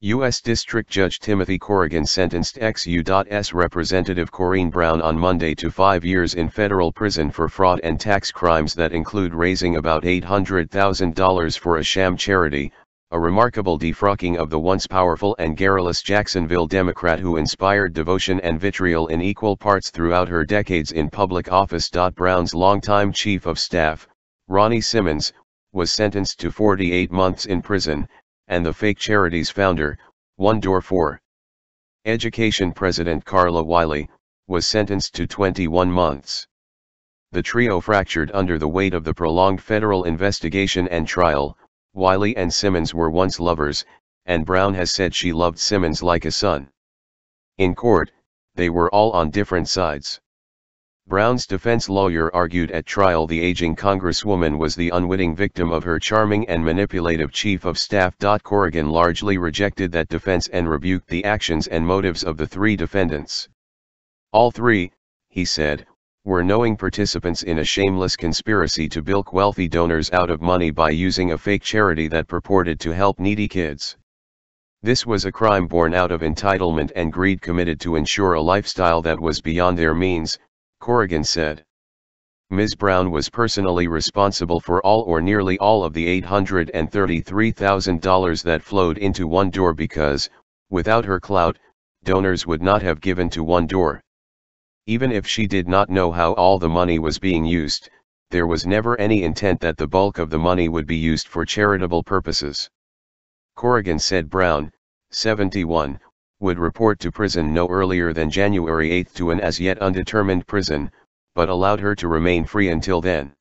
U.S. District Judge Timothy Corrigan sentenced ex-u.s. Representative Corrine Brown on Monday to 5 years in federal prison for fraud and tax crimes that include raising about $800,000 for a sham charity, a remarkable defrocking of the once powerful and garrulous Jacksonville Democrat who inspired devotion and vitriol in equal parts throughout her decades in public office. Brown's longtime chief of staff, Ronnie Simmons, was sentenced to 48 months in prison, and the fake charity's founder, One Door for Education President Carla Wiley, was sentenced to 21 months. The trio fractured under the weight of the prolonged federal investigation and trial. Wiley and Simmons were once lovers, and Brown has said she loved Simmons like a son. In court, they were all on different sides. Brown's defense lawyer argued at trial the aging Congresswoman was the unwitting victim of her charming and manipulative chief of staff. Corrigan largely rejected that defense and rebuked the actions and motives of the three defendants. All three, he said, were knowing participants in a shameless conspiracy to bilk wealthy donors out of money by using a fake charity that purported to help needy kids. This was a crime born out of entitlement and greed committed to ensure a lifestyle that was beyond their means, Corrigan said. Ms. Brown was personally responsible for all or nearly all of the $833,000 that flowed into One Door because, without her clout, donors would not have given to One Door. Even if she did not know how all the money was being used, there was never any intent that the bulk of the money would be used for charitable purposes. Corrigan said Brown, 71, would report to prison no earlier than January 8 to an as yet undetermined prison, but allowed her to remain free until then.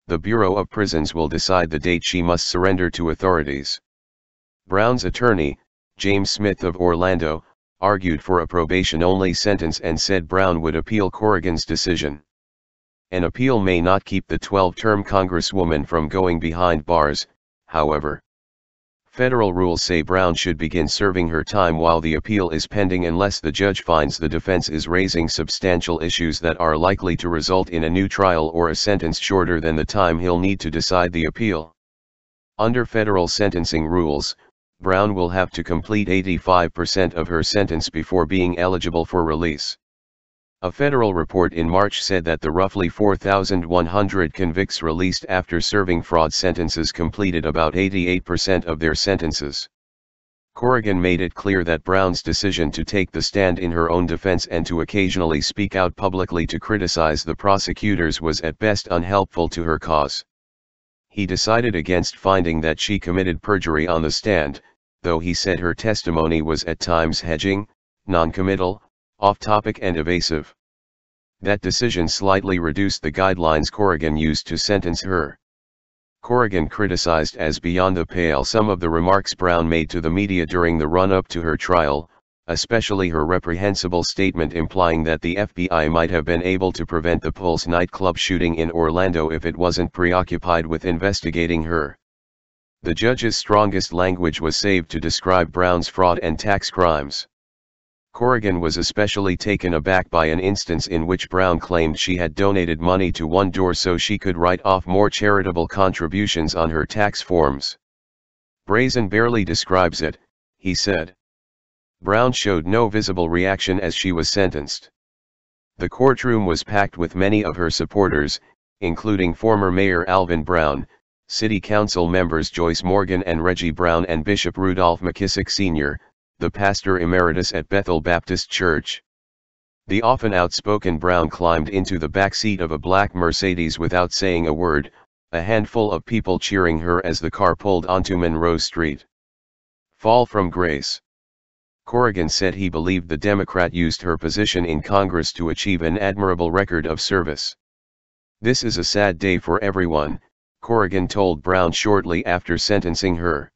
The Bureau of Prisons will decide the date she must surrender to authorities. Brown's attorney, James Smith of Orlando, argued for a probation-only sentence and said Brown would appeal Corrigan's decision. An appeal may not keep the 12-term Congresswoman from going behind bars, however. Federal rules say Brown should begin serving her time while the appeal is pending unless the judge finds the defense is raising substantial issues that are likely to result in a new trial or a sentence shorter than the time he'll need to decide the appeal. Under federal sentencing rules, Brown will have to complete 85% of her sentence before being eligible for release. A federal report in March said that the roughly 4,100 convicts released after serving fraud sentences completed about 88% of their sentences. Corrigan made it clear that Brown's decision to take the stand in her own defense and to occasionally speak out publicly to criticize the prosecutors was at best unhelpful to her cause. He decided against finding that she committed perjury on the stand, though he said her testimony was at times hedging, non-committal, off-topic and evasive. That decision slightly reduced the guidelines Corrigan used to sentence her. Corrigan criticized as beyond the pale some of the remarks Brown made to the media during the run-up to her trial, especially her reprehensible statement implying that the FBI might have been able to prevent the Pulse nightclub shooting in Orlando if it wasn't preoccupied with investigating her. The judge's strongest language was saved to describe Brown's fraud and tax crimes. Corrigan was especially taken aback by an instance in which Brown claimed she had donated money to One Door so she could write off more charitable contributions on her tax forms. Brazen barely describes it, he said. Brown showed no visible reaction as she was sentenced. The courtroom was packed with many of her supporters, including former Mayor Alvin Brown, City Council members Joyce Morgan and Reggie Brown and Bishop Rudolph McKissick Sr., the pastor emeritus at Bethel Baptist Church. The often outspoken Brown climbed into the back seat of a black Mercedes without saying a word, a handful of people cheering her as the car pulled onto Monroe Street. Fall from grace. Corrigan said he believed the Democrat used her position in Congress to achieve an admirable record of service. This is a sad day for everyone, Corrigan told Brown shortly after sentencing her.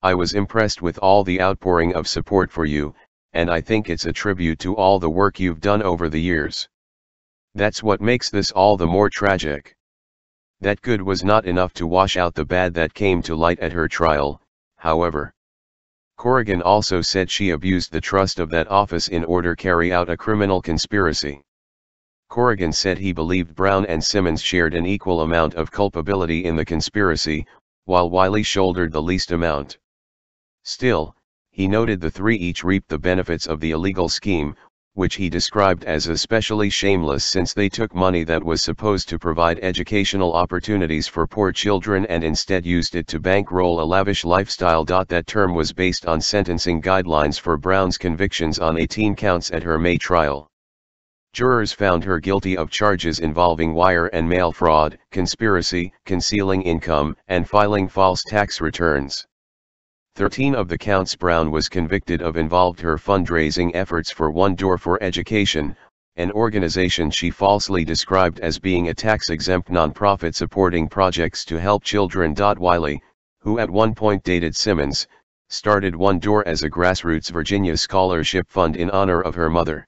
I was impressed with all the outpouring of support for you, and I think it's a tribute to all the work you've done over the years. That's what makes this all the more tragic. That good was not enough to wash out the bad that came to light at her trial, however. Corrigan also said she abused the trust of that office in order to carry out a criminal conspiracy. Corrigan said he believed Brown and Simmons shared an equal amount of culpability in the conspiracy, while Wiley shouldered the least amount. Still, he noted the three each reaped the benefits of the illegal scheme, which he described as especially shameless since they took money that was supposed to provide educational opportunities for poor children and instead used it to bankroll a lavish lifestyle. That term was based on sentencing guidelines for Brown's convictions on 18 counts at her May trial. Jurors found her guilty of charges involving wire and mail fraud, conspiracy, concealing income, and filing false tax returns. 13 of the counts Brown was convicted of involved her fundraising efforts for One Door for Education, an organization she falsely described as being a tax-exempt nonprofit supporting projects to help children. Wiley, who at one point dated Simmons, started One Door as a grassroots Virginia scholarship fund in honor of her mother.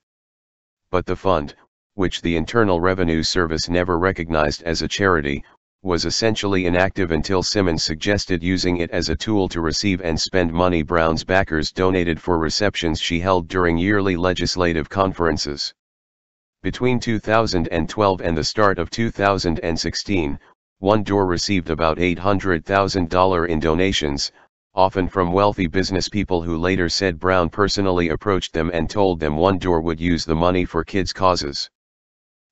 But the fund, which the Internal Revenue Service never recognized as a charity, was essentially inactive until Simmons suggested using it as a tool to receive and spend money Brown's backers donated for receptions she held during yearly legislative conferences. Between 2012 and the start of 2016, One Door received about $800,000 in donations, often from wealthy business people who later said Brown personally approached them and told them One Door would use the money for kids' causes.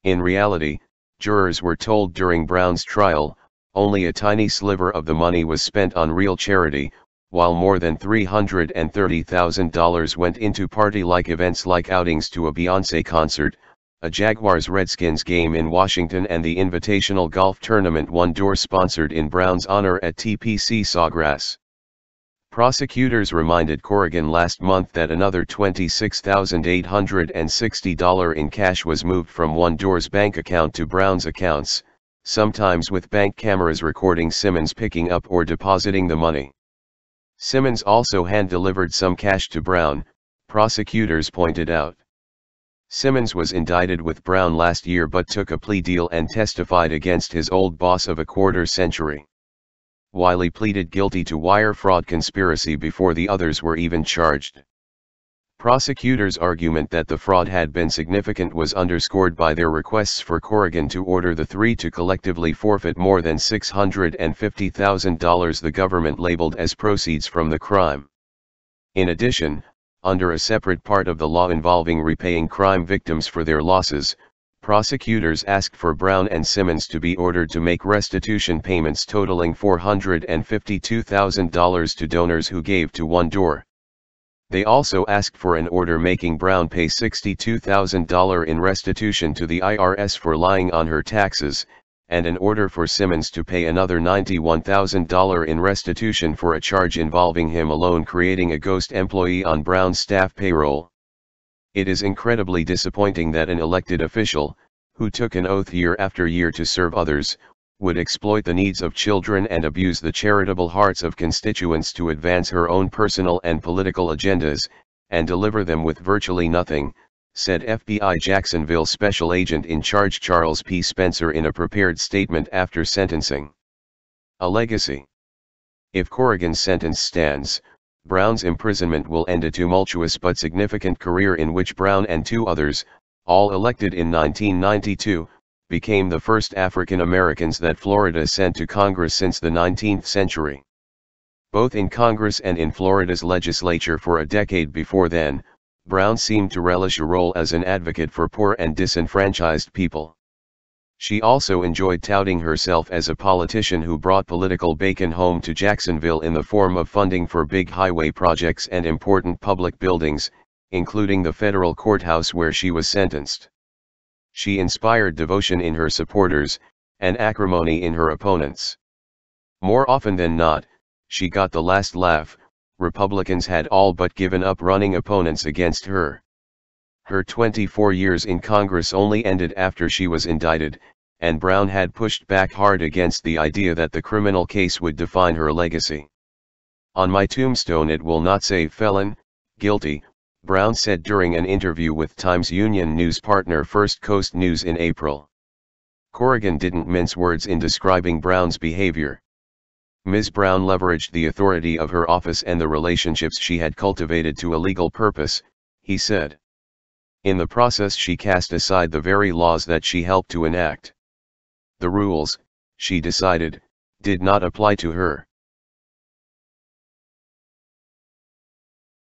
In reality, jurors were told during Brown's trial, only a tiny sliver of the money was spent on real charity, while more than $330,000 went into party-like events like outings to a Beyoncé concert, a Jaguars-Redskins game in Washington, and the invitational golf tournament One Door sponsored in Brown's honor at TPC Sawgrass. Prosecutors reminded Corrigan last month that another $26,860 in cash was moved from One Door's bank account to Brown's accounts, sometimes with bank cameras recording Simmons picking up or depositing the money. Simmons also hand-delivered some cash to Brown, prosecutors pointed out. Simmons was indicted with Brown last year but took a plea deal and testified against his old boss of a quarter century. Wiley pleaded guilty to wire fraud conspiracy before the others were even charged. Prosecutors' argument that the fraud had been significant was underscored by their requests for Corrigan to order the three to collectively forfeit more than $650,000 the government labeled as proceeds from the crime. In addition, under a separate part of the law involving repaying crime victims for their losses, prosecutors asked for Brown and Simmons to be ordered to make restitution payments totaling $452,000 to donors who gave to One Door. They also asked for an order making Brown pay $62,000 in restitution to the IRS for lying on her taxes, and an order for Simmons to pay another $91,000 in restitution for a charge involving him alone creating a ghost employee on Brown's staff payroll. It is incredibly disappointing that an elected official, who took an oath year after year to serve others, would exploit the needs of children and abuse the charitable hearts of constituents to advance her own personal and political agendas, and deliver them with virtually nothing, said FBI Jacksonville Special Agent in Charge Charles P. Spencer in a prepared statement after sentencing. A legacy. If Corrigan's sentence stands, Brown's imprisonment will end a tumultuous but significant career in which Brown and two others, all elected in 1992, became the first African Americans that Florida sent to Congress since the 19th century. Both in Congress and in Florida's legislature for a decade before then, Brown seemed to relish a role as an advocate for poor and disenfranchised people. She also enjoyed touting herself as a politician who brought political bacon home to Jacksonville in the form of funding for big highway projects and important public buildings, including the federal courthouse where she was sentenced. She inspired devotion in her supporters, and acrimony in her opponents. More often than not, she got the last laugh. Republicans had all but given up running opponents against her. Her 24 years in Congress only ended after she was indicted, and Brown had pushed back hard against the idea that the criminal case would define her legacy. "On my tombstone it will not say felon, guilty," Brown said during an interview with Times Union news partner First Coast News in April. Corrigan didn't mince words in describing Brown's behavior. Ms. Brown leveraged the authority of her office and the relationships she had cultivated to a legal purpose, he said. In the process she cast aside the very laws that she helped to enact. The rules, she decided, did not apply to her.